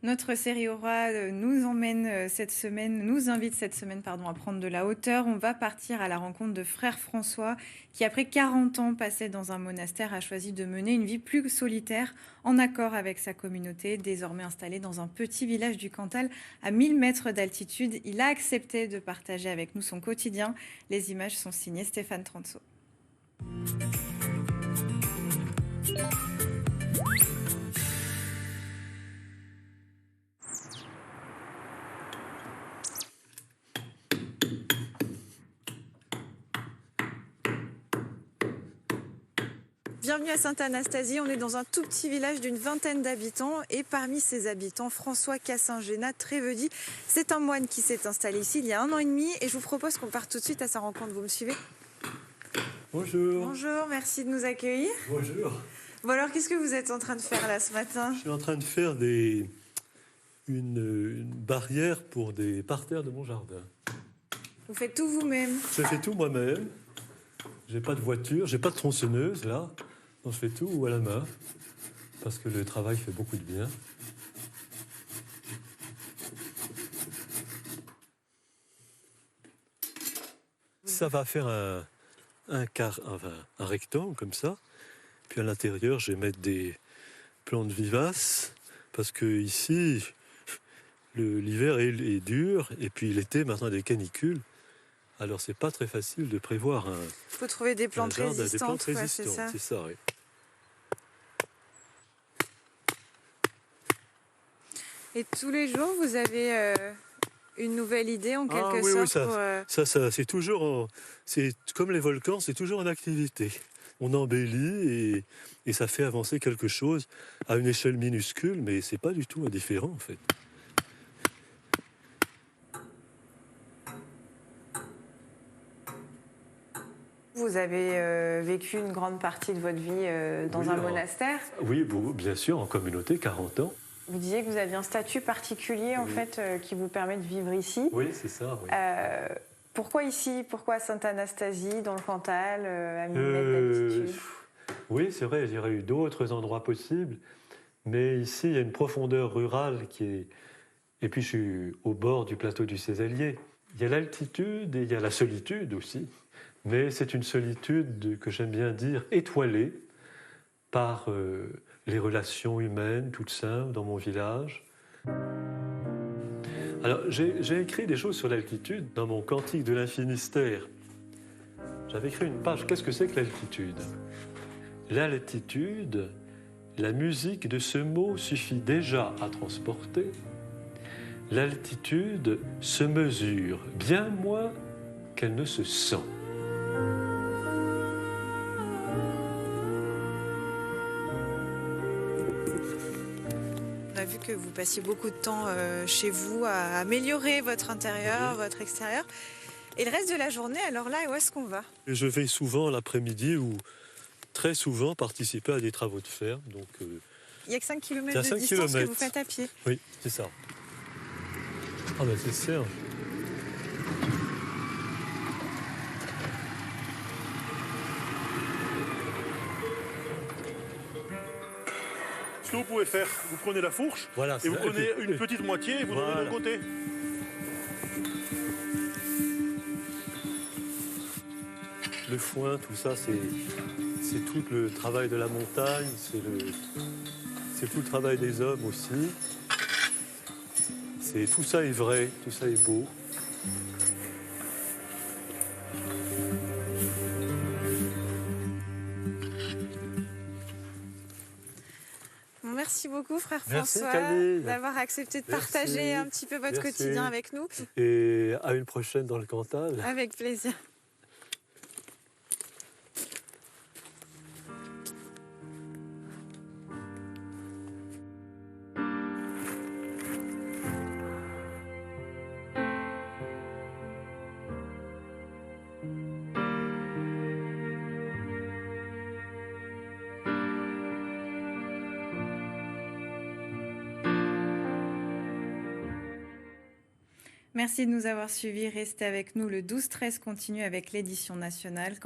Notre série Aura nous invite cette semaine à prendre de la hauteur. On va partir à la rencontre de frère François qui, après 40 ans passés dans un monastère, a choisi de mener une vie plus solitaire en accord avec sa communauté. Désormais installé dans un petit village du Cantal à 1000 mètres d'altitude, il a accepté de partager avec nous son quotidien. Les images sont signées Stéphane Transo. Bienvenue à Sainte-Anastasie, on est dans un tout petit village d'une vingtaine d'habitants et parmi ces habitants, François Cassingena Trévedi. C'est un moine qui s'est installé ici il y a 1 an et demi et je vous propose qu'on parte tout de suite à sa rencontre. Vous me suivez? Bonjour. Bonjour, merci de nous accueillir. Bonjour. Bon alors, qu'est-ce que vous êtes en train de faire là ce matin? Je suis en train de faire une barrière pour des parterres de mon jardin. Vous faites tout vous-même? Je fais tout moi-même. J'ai pas de voiture, j'ai pas de tronçonneuse là. Donc je fais tout à la main parce que le travail fait beaucoup de bien. Ça va faire un rectangle comme ça. Puis à l'intérieur, je vais mettre des plantes vivaces parce que ici, l'hiver est dur et puis l'été, maintenant, des canicules. Alors, c'est pas très facile de prévoir un. Il faut trouver des plantes résistantes. Des plantes résistantes, ouais, c'est ça, oui. Et tous les jours, vous avez une nouvelle idée en quelque sorte? Oui, ça c'est toujours. C'est comme les volcans, c'est toujours en activité. On embellit et ça fait avancer quelque chose à une échelle minuscule, mais c'est pas du tout indifférent en fait. Vous avez vécu une grande partie de votre vie dans un monastère? Oui, bien sûr, en communauté, 40 ans. Vous disiez que vous aviez un statut particulier en fait qui vous permet de vivre ici. Oui, c'est ça. Oui. Pourquoi ici? Pourquoi Sainte-Anastasie, dans le Cantal, à 1000 mètres d'altitude? Oui, c'est vrai, il y aurait eu d'autres endroits possibles, mais ici, il y a une profondeur rurale qui est... Et puis, je suis au bord du plateau du Cézallier. Il y a l'altitude et il y a la solitude aussi, mais c'est une solitude que j'aime bien dire étoilée par les relations humaines toutes simples dans mon village. Alors, j'ai écrit des choses sur l'altitude dans mon Cantique de l'Infinistère. J'avais écrit une page. Qu'est-ce que c'est que l'altitude? L'altitude, la musique de ce mot suffit déjà à transporter. L'altitude se mesure bien moins qu'elle ne se sent. On a vu que vous passiez beaucoup de temps chez vous à améliorer votre intérieur, votre extérieur. Et le reste de la journée, alors là, où est-ce qu'on va? Je vais souvent l'après-midi ou très souvent participer à des travaux de ferme. Donc, il n'y a que 5 km de distance que vous faites à pied. Oui, c'est ça. Ah ben c'est Serge. Ce que vous pouvez faire, vous prenez la fourche voilà, et vous prenez une petite moitié et vous donnez de côté. Le foin, tout ça, c'est tout le travail de la montagne, c'est tout le travail des hommes aussi. Tout ça est vrai, tout ça est beau. Merci beaucoup, frère François, d'avoir accepté de partager un petit peu votre quotidien avec nous. Et à une prochaine dans le Cantal. Avec plaisir. Merci de nous avoir suivis. Restez avec nous. Le 12-13 continue avec l'édition nationale.